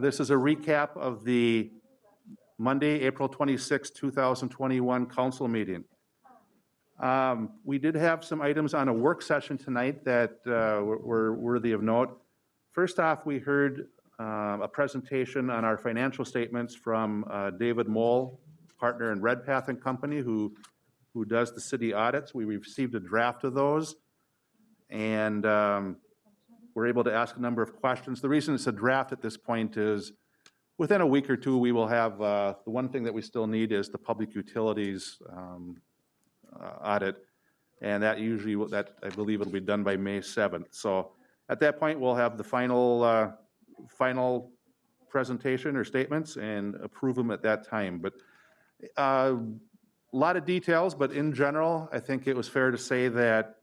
This is a recap of the Monday, April 26, 2021 council meeting. We did have some items on a work session tonight that were worthy of note. First off, we heard a presentation on our financial statements from David Moll, partner in Redpath and Company, who does the city audits. We received a draft of those, and we're able to ask a number of questions. The reason it's a draft at this point is within a week or two, we will have, the one thing that we still need is the public utilities audit, and that usually, I believe it'll be done by May 7th. So at that point, we'll have the final presentation or statements and approve them at that time. But a lot of details, but in general, I think it was fair to say that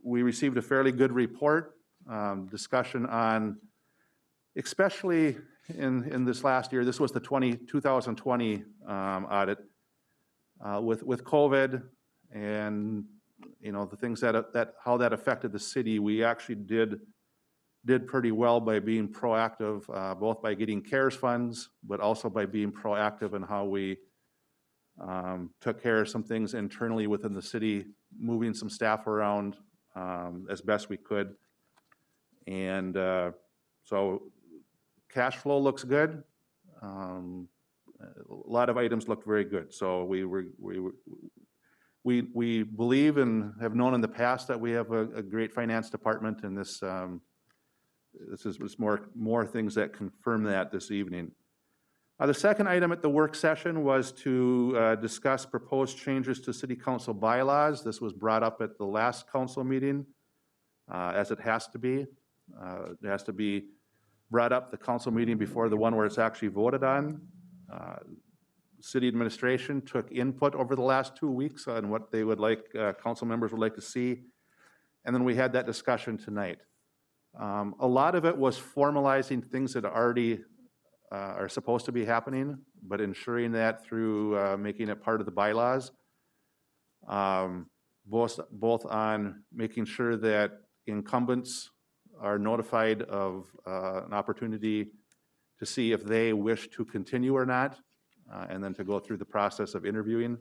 we received a fairly good report, discussion on, especially in this last year, this was the 2020 audit, with COVID and the things that how that affected the city. We actually did pretty well by being proactive, both by getting CARES funds, but also by being proactive in how we took care of some things internally within the city, moving some staff around as best we could. And so cash flow looks good. A lot of items looked very good. So we believe and have known in the past that we have a great finance department, and this is more things that confirm that this evening. The second item at the work session was to discuss proposed changes to city council bylaws. This was brought up at the last council meeting, as it has to be. It has to be brought up the council meeting before the one where it's actually voted on. City administration took input over the last 2 weeks on what they would like, council members would like to see, and then we had that discussion tonight. A lot of it was formalizing things that already are supposed to be happening, but ensuring that through making it part of the bylaws, both on making sure that incumbents are notified of an opportunity to see if they wish to continue or not, and then to go through the process of interviewing.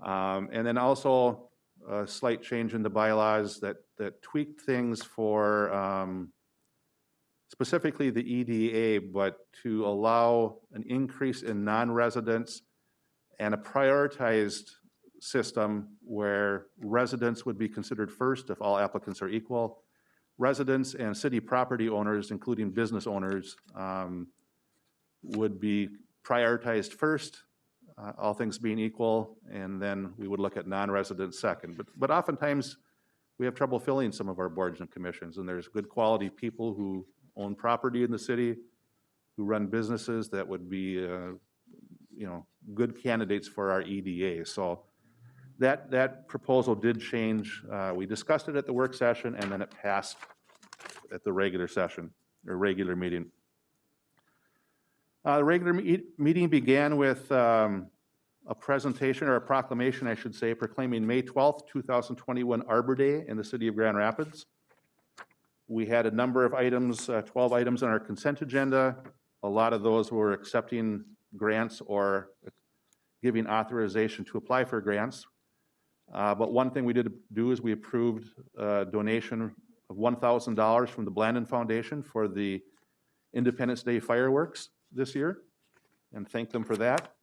And then also a slight change in the bylaws that tweaked things for specifically the EDA, but to allow an increase in non-residents and a prioritized system where residents would be considered first if all applicants are equal. Residents and city property owners, including business owners, would be prioritized first, all things being equal, and then we would look at non-residents second. But oftentimes we have trouble filling some of our boards and commissions, and there's good quality people who own property in the city, who run businesses that would be good candidates for our EDA. So that proposal did change. We discussed it at the work session, and then it passed at the regular session, or regular meeting. The regular meeting began with a presentation, or a proclamation, I should say, proclaiming May 12th, 2021 Arbor Day in the city of Grand Rapids. We had a number of items, 12 items on our consent agenda. A lot of those were accepting grants or giving authorization to apply for grants. But one thing we did do is we approved a donation of $1,000 from the Blandon Foundation for the Independence Day fireworks this year, and thank them for that.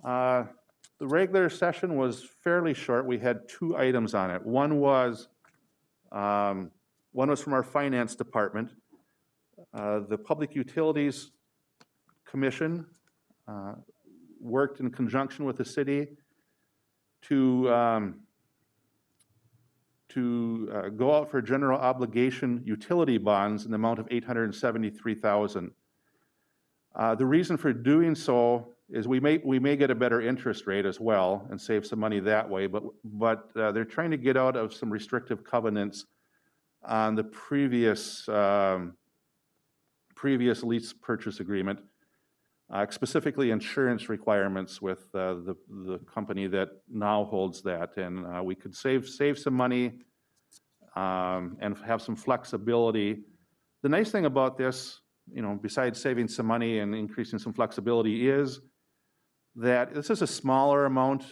The regular session was fairly short. We had 2 items on it. One was from our finance department. The Public Utilities Commission worked in conjunction with the city to go out for general obligation utility bonds in the amount of $873,000. The reason for doing so is we may get a better interest rate as well and save some money that way, but they're trying to get out of some restrictive covenants on the previous lease purchase agreement, specifically insurance requirements with the company that now holds that, and we could save some money and have some flexibility The nice thing about this, besides saving some money and increasing some flexibility, is that this is a smaller amount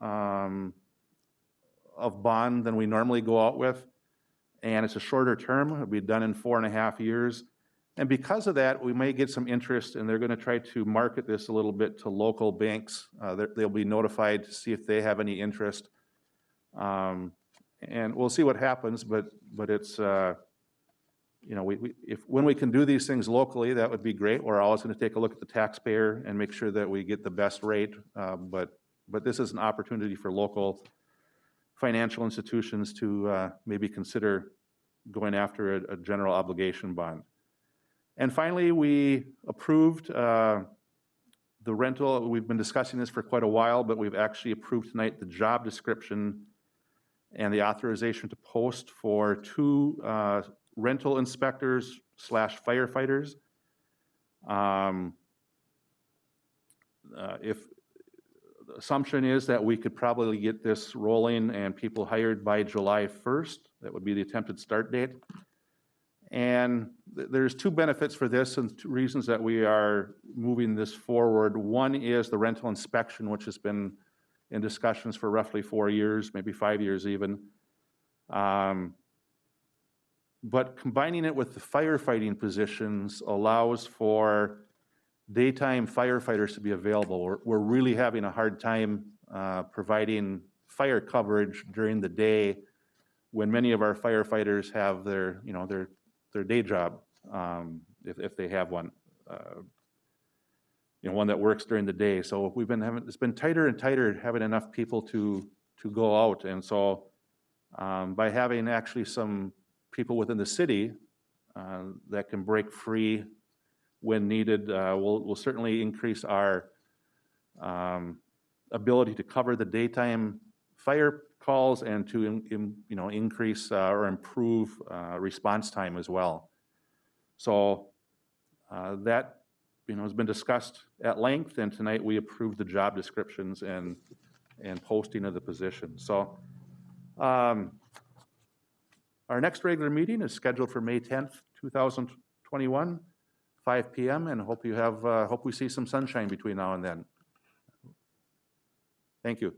of bond than we normally go out with, and it's a shorter term. It'll be done in 4.5 years. And because of that, we may get some interest, and they're going to try to market this a little bit to local banks. They'll be notified to see if they have any interest. And we'll see what happens, but it's, when we can do these things locally, that would be great. We're always going to take a look at the taxpayer and make sure that we get the best rate. But this is an opportunity for local financial institutions to maybe consider going after a general obligation bond. And finally, we approved the rental. We've been discussing this for quite a while, but we've actually approved tonight the job description and the authorization to post for 2 rental inspectors / firefighters. If the assumption is that we could probably get this rolling and people hired by July 1st, that would be the attempted start date. And there's 2 benefits for this and 2 reasons that we are moving this forward. One is the rental inspection, which has been in discussions for roughly 4 years, maybe 5 years even. But combining it with the firefighting positions allows for daytime firefighters to be available. We're really having a hard time providing fire coverage during the day when many of our firefighters have their day job, if they have one, one that works during the day. So it's been tighter and tighter having enough people to go out. And so by having actually some people within the city that can break free when needed, will certainly increase our ability to cover the daytime fire calls and to increase or improve response time as well. So that has been discussed at length, and tonight we approved the job descriptions and posting of the position. So our next regular meeting is scheduled for May 10th, 2021, 5 p.m. and hope we see some sunshine between now and then. Thank you.